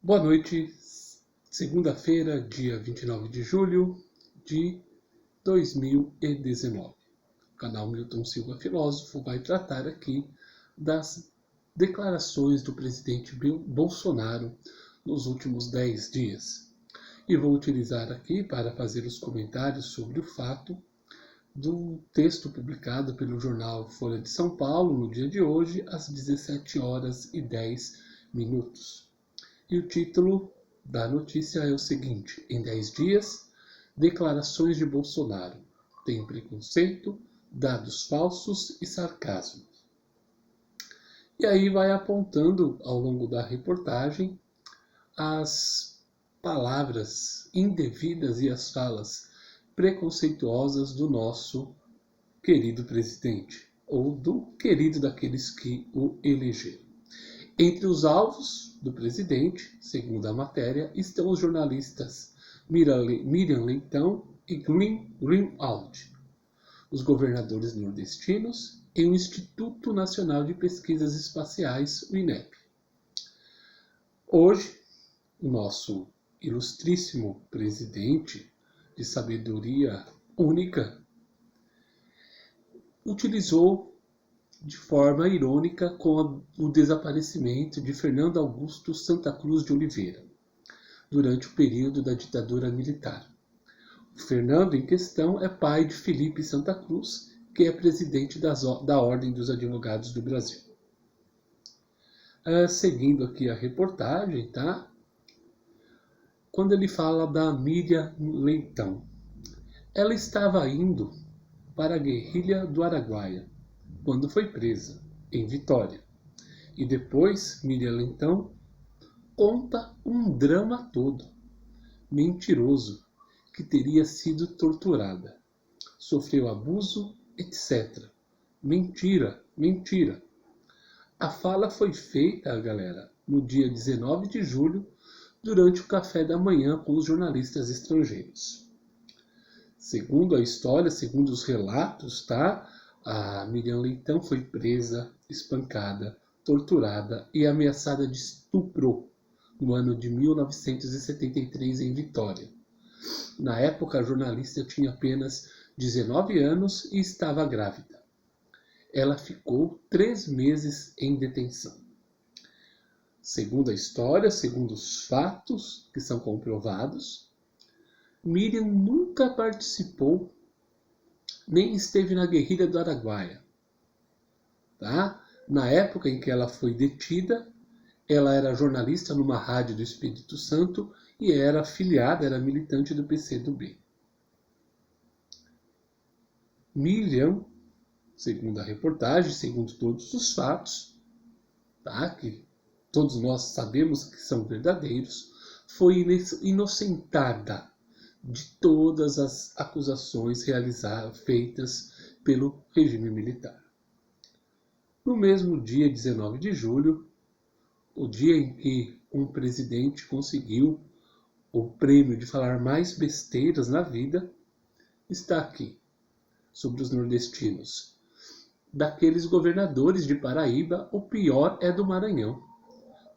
Boa noite, segunda-feira, dia 29 de julho de 2019. O canal Milton Silva Filósofo vai tratar aqui das declarações do presidente Bolsonaro nos últimos 10 dias. E vou utilizar aqui para fazer os comentários sobre o fato do texto publicado pelo jornal Folha de São Paulo no dia de hoje, às 17 horas e 10 minutos. E o título da notícia é o seguinte: em 10 dias, declarações de Bolsonaro. Tem preconceito, dados falsos e sarcasmo. E aí vai apontando ao longo da reportagem as palavras indevidas e as falas preconceituosas do nosso querido presidente, ou do querido daqueles que o elegeram. Entre os alvos do presidente, segundo a matéria, estão os jornalistas Miriam Leitão e Greenwald, os governadores nordestinos e o Instituto Nacional de Pesquisas Espaciais, o INEP. Hoje, o nosso ilustríssimo presidente de sabedoria única utilizou de forma irônica com o desaparecimento de Fernando Augusto Santa Cruz de Oliveira, durante o período da ditadura militar. O Fernando em questão é pai de Felipe Santa Cruz, que é presidente da Ordem dos Advogados do Brasil. Seguindo aqui a reportagem, tá? Quando ele fala da Miriam Leitão, ela estava indo para a guerrilha do Araguaia, quando foi presa, em Vitória. E depois, Miriam Leitão conta um drama todo, mentiroso, que teria sido torturada, sofreu abuso, etc. Mentira, mentira. A fala foi feita, galera, no dia 19 de julho, durante o café da manhã com os jornalistas estrangeiros. Segundo a história, segundo os relatos, tá? A Miriam Leitão foi presa, espancada, torturada e ameaçada de estupro no ano de 1973 em Vitória. Na época, a jornalista tinha apenas 19 anos e estava grávida. Ela ficou 3 meses em detenção. Segundo a história, segundo os fatos que são comprovados, Miriam nunca participou nem esteve na guerrilha do Araguaia. Tá? Na época em que ela foi detida, ela era jornalista numa rádio do Espírito Santo e era afiliada, era militante do PCdoB. Miriam, segundo a reportagem, segundo todos os fatos, tá? Que todos nós sabemos que são verdadeiros, foi inocentada de todas as acusações feitas pelo regime militar. No mesmo dia 19 de julho, o dia em que um presidente conseguiu o prêmio de falar mais besteiras na vida, está aqui, sobre os nordestinos. Daqueles governadores de Paraíba, o pior é do Maranhão.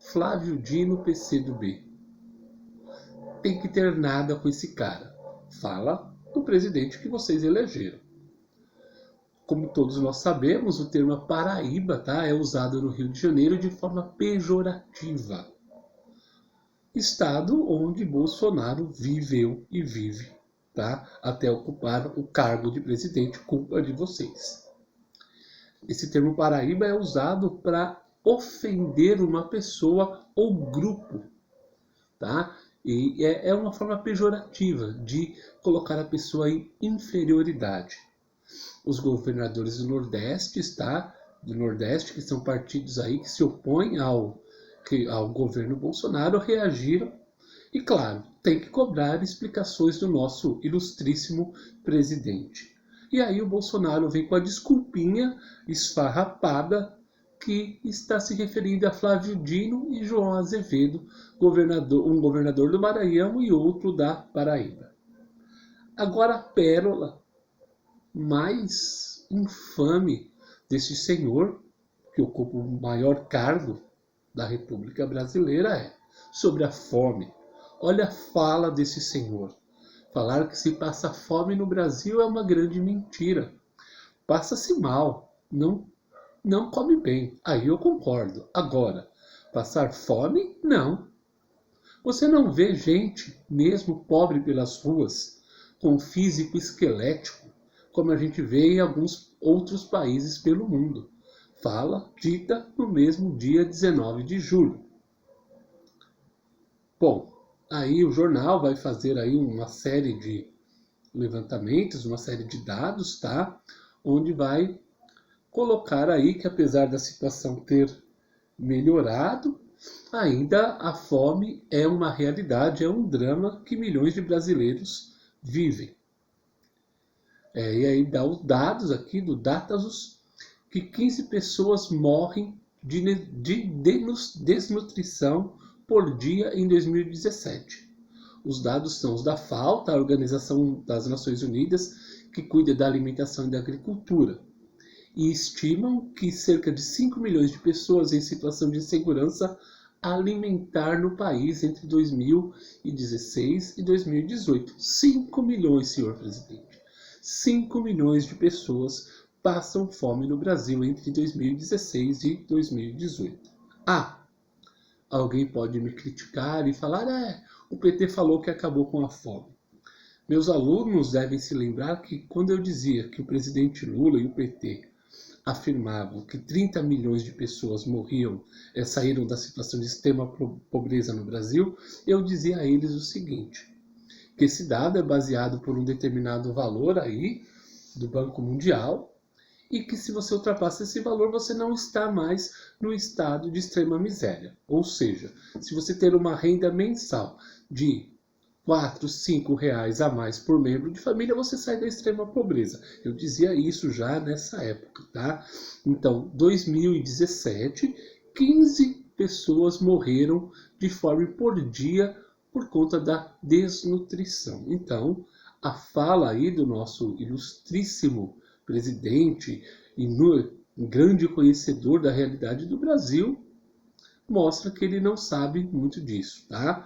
Flávio Dino, PCdoB. Tem que ter nada com esse cara. Fala do presidente que vocês elegeram. Como todos nós sabemos, o termo Paraíba, tá, é usado no Rio de Janeiro de forma pejorativa. Estado onde Bolsonaro viveu e vive, tá, até ocupar o cargo de presidente, culpa de vocês. Esse termo Paraíba é usado para ofender uma pessoa ou grupo, tá? E é uma forma pejorativa de colocar a pessoa em inferioridade. Os governadores do Nordeste, tá? Do Nordeste, que são partidos aí que se opõem ao governo Bolsonaro, reagiram. E claro, tem que cobrar explicações do nosso ilustríssimo presidente. E aí o Bolsonaro vem com a desculpinha esfarrapada que está se referindo a Flávio Dino e João Azevedo, um governador do Maranhão e outro da Paraíba. Agora a pérola mais infame desse senhor, que ocupa o maior cargo da República Brasileira, é: sobre a fome. Olha a fala desse senhor. Falar que se passa fome no Brasil é uma grande mentira. Passa-se mal, não come bem. Aí eu concordo. Agora, passar fome? Não. Você não vê gente, mesmo pobre pelas ruas, com físico esquelético, como a gente vê em alguns outros países pelo mundo. Fala dita no mesmo dia 19 de julho. Bom, aí o jornal vai fazer aí uma série de levantamentos, uma série de dados, tá? Onde vai colocar aí que apesar da situação ter melhorado, ainda a fome é uma realidade, é um drama que milhões de brasileiros vivem. E aí dá os dados aqui do Datasus, que 15 pessoas morrem de desnutrição por dia em 2017. Os dados são os da FAO, a Organização das Nações Unidas, que cuida da alimentação e da agricultura. E estimam que cerca de 5 milhões de pessoas em situação de insegurança alimentar no país entre 2016 e 2018. 5 milhões, senhor presidente. 5 milhões de pessoas passam fome no Brasil entre 2016 e 2018. Alguém pode me criticar e falar, o PT falou que acabou com a fome. Meus alunos devem se lembrar que quando eu dizia que o presidente Lula e o PT afirmavam que 30 milhões de pessoas saíram da situação de extrema pobreza no Brasil, eu dizia a eles o seguinte, que esse dado é baseado por um determinado valor aí do Banco Mundial, e que se você ultrapassa esse valor, você não está mais no estado de extrema miséria. Ou seja, se você ter uma renda mensal de 4, 5 reais a mais por membro de família, você sai da extrema pobreza. Eu dizia isso já nessa época, tá? Então, 2017, 15 pessoas morreram de fome por dia por conta da desnutrição. Então, a fala aí do nosso ilustríssimo presidente e grande conhecedor da realidade do Brasil mostra que ele não sabe muito disso, tá?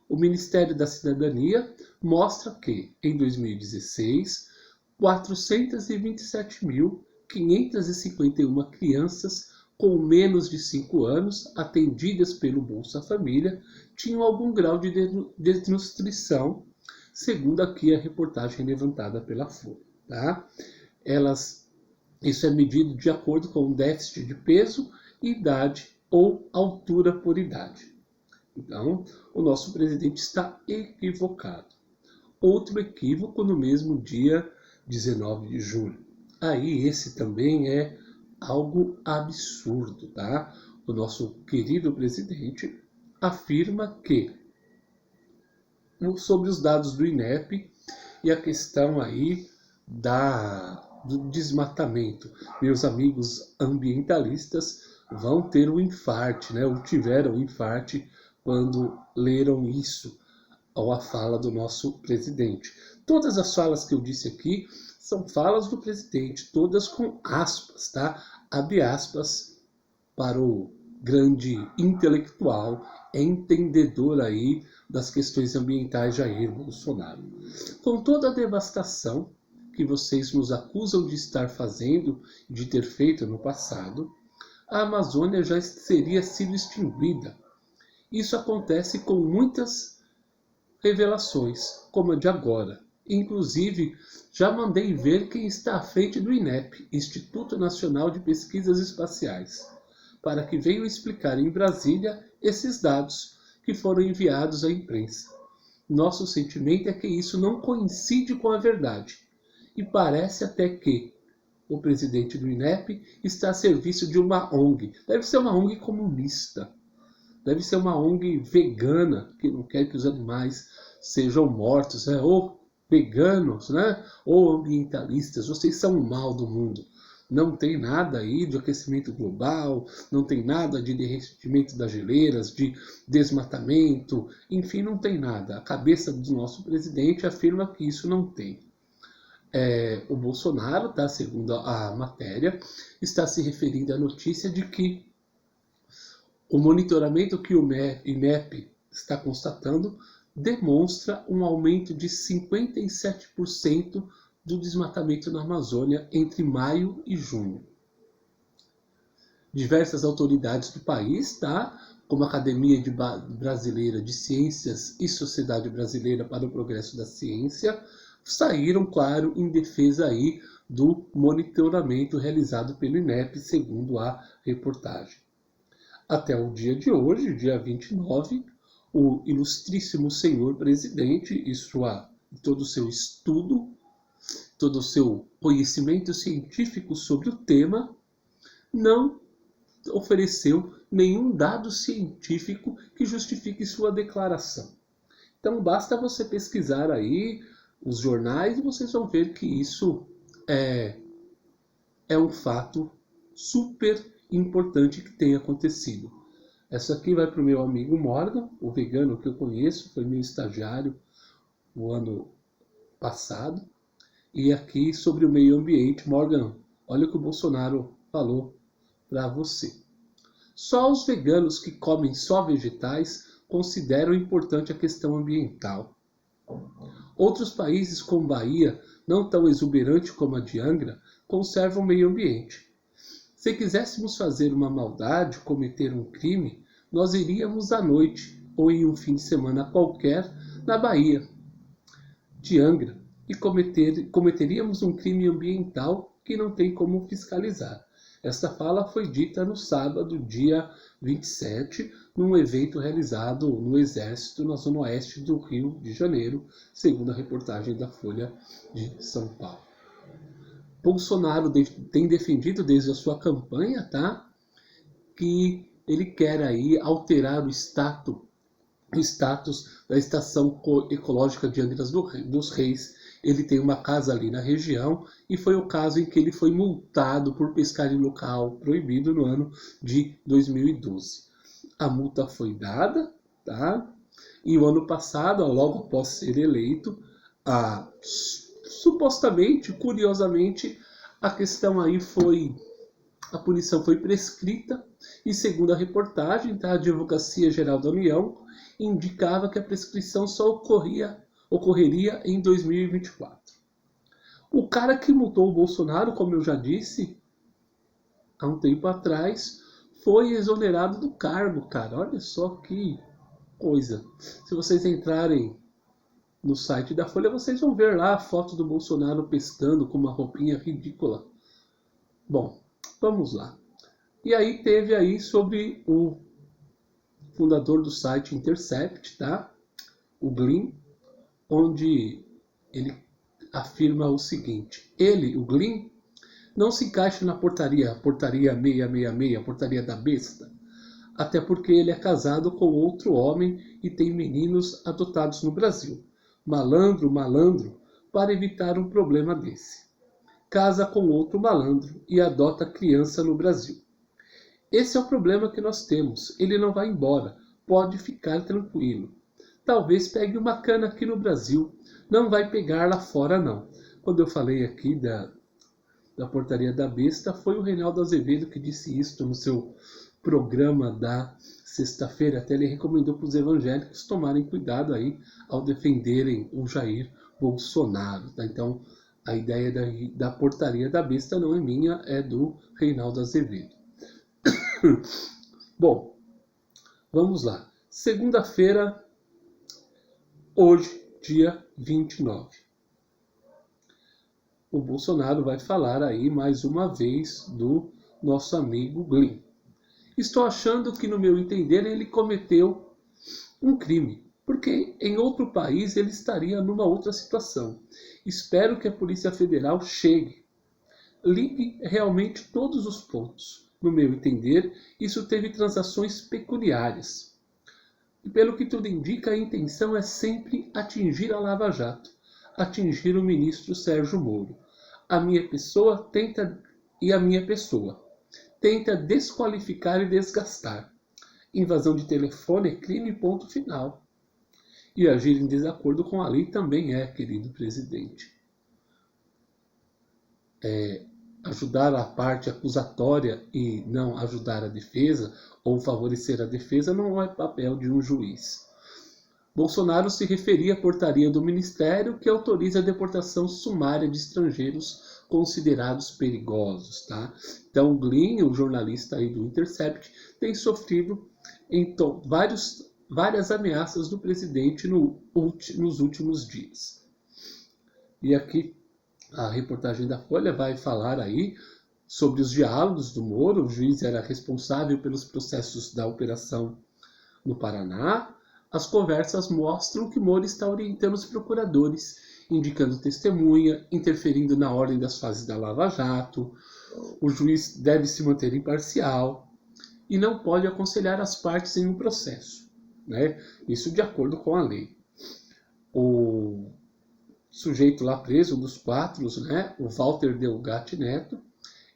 O Ministério da Cidadania mostra que, em 2016, 427.551 crianças com menos de 5 anos, atendidas pelo Bolsa Família, tinham algum grau de desnutrição, segundo aqui a reportagem levantada pela Folha, tá? Isso é medido de acordo com o déficit de peso, idade ou altura por idade. Então, o nosso presidente está equivocado. Outro equívoco no mesmo dia 19 de julho. Aí esse também é algo absurdo, tá? O nosso querido presidente afirma que, sobre os dados do INEP e a questão aí do desmatamento, meus amigos ambientalistas vão ter um infarte, né? Ou tiveram um infarte quando leram isso, a fala do nosso presidente. Todas as falas que eu disse aqui são falas do presidente, todas com aspas, tá? Abre aspas para o grande intelectual, entendedor aí das questões ambientais Jair Bolsonaro. Com toda a devastação que vocês nos acusam de estar fazendo, de ter feito no passado, a Amazônia já teria sido extinguida. Isso acontece com muitas revelações, como a de agora. Inclusive, já mandei ver quem está à frente do INEP, Instituto Nacional de Pesquisas Espaciais, para que venham explicar em Brasília esses dados que foram enviados à imprensa. Nosso sentimento é que isso não coincide com a verdade, e parece até que o presidente do INEP está a serviço de uma ONG. Deve ser uma ONG comunista. Deve ser uma ONG vegana, que não quer que os animais sejam mortos, né? Ou veganos, né? Ou ambientalistas. Vocês são o mal do mundo. Não tem nada aí de aquecimento global, não tem nada de derretimento das geleiras, de desmatamento, enfim, não tem nada. A cabeça do nosso presidente afirma que isso não tem. O Bolsonaro, tá, segundo a matéria, está se referindo à notícia de que o monitoramento que o INEP está constatando demonstra um aumento de 57% do desmatamento na Amazônia entre maio e junho. Diversas autoridades do país, tá? Como a Academia Brasileira de Ciências e Sociedade Brasileira para o Progresso da Ciência, saíram, claro, em defesa aí do monitoramento realizado pelo INEP, segundo a reportagem. Até o dia de hoje, dia 29, o ilustríssimo senhor presidente e todo o seu estudo, todo o seu conhecimento científico sobre o tema, não ofereceu nenhum dado científico que justifique sua declaração. Então basta você pesquisar aí os jornais e vocês vão ver que isso é um fato super importante que tem acontecido. Essa aqui vai para o meu amigo Morgan, o vegano que eu conheço, foi meu estagiário no ano passado. E aqui sobre o meio ambiente, Morgan, olha o que o Bolsonaro falou para você. Só os veganos que comem só vegetais consideram importante a questão ambiental. Outros países, como Bahia, não tão exuberante como a de Angra, conservam o meio ambiente. Se quiséssemos fazer uma maldade, cometer um crime, nós iríamos à noite ou em um fim de semana qualquer na Bahia de Angra e cometeríamos um crime ambiental que não tem como fiscalizar. Esta fala foi dita no sábado, dia 27, num evento realizado no Exército na zona oeste do Rio de Janeiro, segundo a reportagem da Folha de São Paulo. Bolsonaro tem defendido desde a sua campanha, tá, que ele quer aí alterar o status da Estação Ecológica de Angra dos Reis. Ele tem uma casa ali na região e foi o caso em que ele foi multado por pescar em local proibido no ano de 2012. A multa foi dada, tá? E o ano passado, logo após ser eleito, supostamente, curiosamente, a questão aí a punição foi prescrita e, segundo a reportagem, tá, a Advocacia Geral da União indicava que a prescrição só ocorreria em 2024. O cara que multou o Bolsonaro, como eu já disse, há um tempo atrás, foi exonerado do cargo, cara. Olha só que coisa. Se vocês entrarem no site da Folha, vocês vão ver lá a foto do Bolsonaro pescando com uma roupinha ridícula. Bom, vamos lá. E aí teve aí sobre o fundador do site Intercept, tá? O Glynn, onde ele afirma o seguinte: ele, o Glynn, não se encaixa na portaria 666, a portaria da besta, até porque ele é casado com outro homem e tem meninos adotados no Brasil. Malandro, para evitar um problema desse. Casa com outro malandro e adota criança no Brasil. Esse é o problema que nós temos. Ele não vai embora. Pode ficar tranquilo. Talvez pegue uma cana aqui no Brasil. Não vai pegar lá fora, não. Quando eu falei aqui da portaria da besta, foi o Reinaldo Azevedo que disse isso no seu programa da sexta-feira. Até ele recomendou para os evangélicos tomarem cuidado aí ao defenderem o Jair Bolsonaro. Tá? Então, a ideia da portaria da besta não é minha, é do Reinaldo Azevedo. Bom, vamos lá. Segunda-feira, hoje, dia 29. O Bolsonaro vai falar aí mais uma vez do nosso amigo Glynn. Estou achando que, no meu entender, ele cometeu um crime, porque em outro país ele estaria numa outra situação. Espero que a Polícia Federal chegue, limpe realmente todos os pontos. No meu entender, isso teve transações pecuniárias. E pelo que tudo indica, a intenção é sempre atingir a Lava Jato, atingir o ministro Sérgio Moro. A minha pessoa tenta desqualificar e desgastar. Invasão de telefone é crime, ponto final. E agir em desacordo com a lei também é, querido presidente. Ajudar a parte acusatória e não ajudar a defesa, ou favorecer a defesa, não é papel de um juiz. Bolsonaro se referia à portaria do Ministério que autoriza a deportação sumária de estrangeiros considerados perigosos. Tá? Então, Glynn, o jornalista aí do Intercept, tem sofrido então, várias ameaças do presidente nos últimos dias. E aqui a reportagem da Folha vai falar aí sobre os diálogos do Moro. O juiz era responsável pelos processos da operação no Paraná. As conversas mostram que Moro está orientando os procuradores, indicando testemunha, interferindo na ordem das fases da Lava Jato. O juiz deve se manter imparcial e não pode aconselhar as partes em um processo, né? Isso de acordo com a lei. O sujeito lá preso, um dos quatro, né, o Walter Delgatti Neto,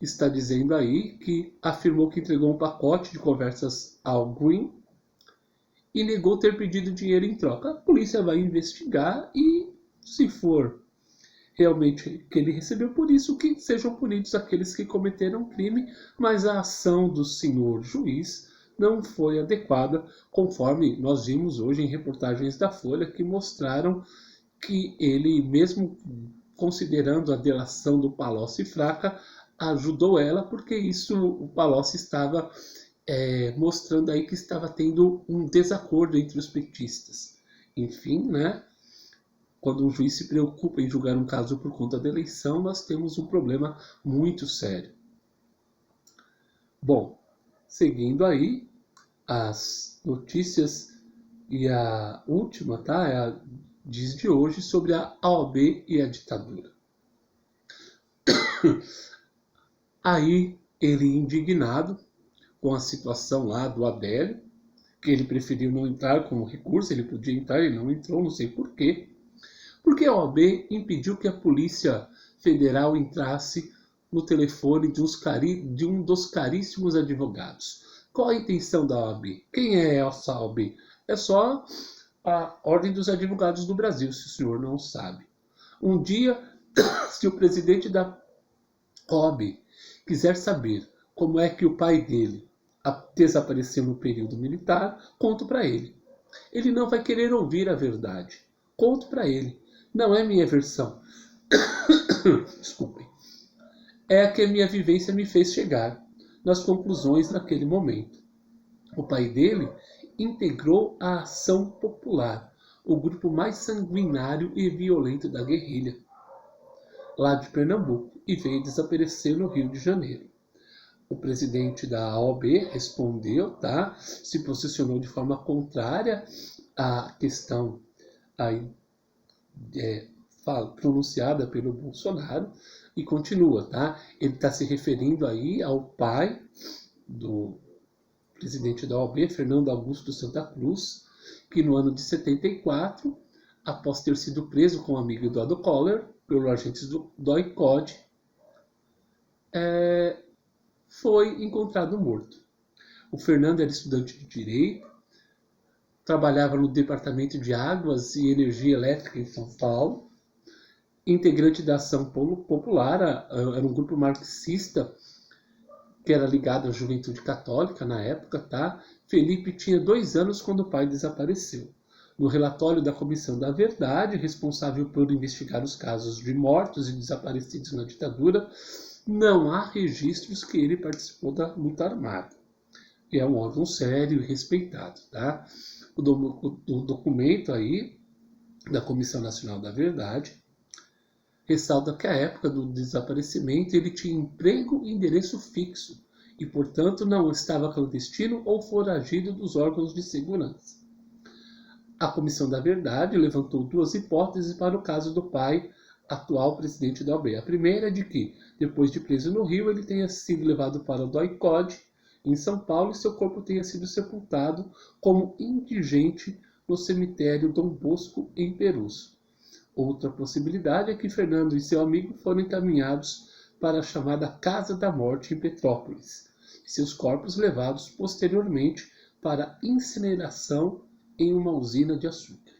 está dizendo aí que afirmou que entregou um pacote de conversas ao Glynn e negou ter pedido dinheiro em troca. A polícia vai investigar e, se for realmente que ele recebeu por isso, que sejam punidos aqueles que cometeram crime, mas a ação do senhor juiz não foi adequada, conforme nós vimos hoje em reportagens da Folha que mostraram que ele, mesmo considerando a delação do Palocci fraca, ajudou ela, porque isso o Palocci estava mostrando aí que estava tendo um desacordo entre os petistas. Enfim, né? Quando um juiz se preocupa em julgar um caso por conta da eleição, nós temos um problema muito sério. Bom, seguindo aí as notícias, e a última, tá? Diz de hoje sobre a OAB e a ditadura. Aí ele, indignado com a situação lá do Adélio, que ele preferiu não entrar como recurso, ele podia entrar, ele não entrou, não sei porquê. Porque a OAB impediu que a Polícia Federal entrasse no telefone de um dos caríssimos advogados. Qual a intenção da OAB? Quem é essa OAB? É só a Ordem dos Advogados do Brasil, se o senhor não sabe. Um dia, se o presidente da OAB quiser saber como é que o pai dele desapareceu no período militar, conto para ele. Ele não vai querer ouvir a verdade. Conto para ele. Não é minha versão. Desculpem. É a que a minha vivência me fez chegar nas conclusões naquele momento. O pai dele integrou a Ação Popular, o grupo mais sanguinário e violento da guerrilha, lá de Pernambuco, e veio desaparecer no Rio de Janeiro. O presidente da OAB respondeu, tá? Se posicionou de forma contrária à questão aí, pronunciada pelo Bolsonaro, e continua, tá? Ele está se referindo aí ao pai do presidente da OAB, Fernando Augusto Santa Cruz, que no ano de 74, após ter sido preso com um amigo Eduardo Collor, pelos agentes do DOI-CODE, foi encontrado morto. O Fernando era estudante de Direito, trabalhava no Departamento de Águas e Energia Elétrica em São Paulo, integrante da Ação Popular, era um grupo marxista que era ligado à Juventude Católica na época, tá? Felipe tinha 2 anos quando o pai desapareceu. No relatório da Comissão da Verdade, responsável por investigar os casos de mortos e desaparecidos na ditadura, não há registros que ele participou da luta armada. E é um órgão sério e respeitado, tá? O documento aí da Comissão Nacional da Verdade ressalta que à época do desaparecimento ele tinha emprego e endereço fixo e, portanto, não estava clandestino ou foragido dos órgãos de segurança. A Comissão da Verdade levantou 2 hipóteses para o caso do pai, atual presidente da OAB. A primeira é de que, depois de preso no Rio, ele tenha sido levado para o DOI-CODE, em São Paulo, e seu corpo tenha sido sepultado como indigente no cemitério Dom Bosco, em Perus. Outra possibilidade é que Fernando e seu amigo foram encaminhados para a chamada Casa da Morte em Petrópolis, e seus corpos levados posteriormente para incineração em uma usina de açúcar.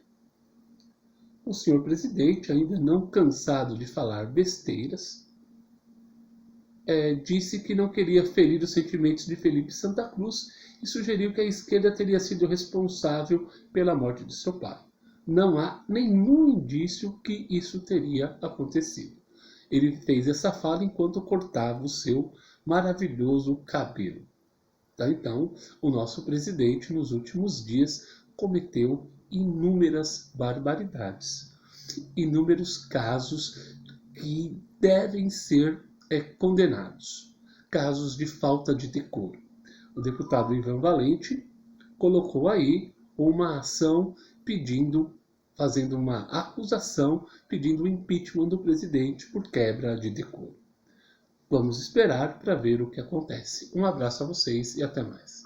O senhor presidente, ainda não cansado de falar besteiras, disse que não queria ferir os sentimentos de Felipe Santa Cruz e sugeriu que a esquerda teria sido responsável pela morte de seu pai. Não há nenhum indício que isso teria acontecido. Ele fez essa fala enquanto cortava o seu maravilhoso cabelo. Então, o nosso presidente, nos últimos dias, cometeu inúmeras barbaridades, inúmeros casos que devem ser condenados, casos de falta de decoro. O deputado Ivan Valente colocou aí uma ação fazendo uma acusação pedindo o impeachment do presidente por quebra de decoro. Vamos esperar para ver o que acontece. Um abraço a vocês e até mais.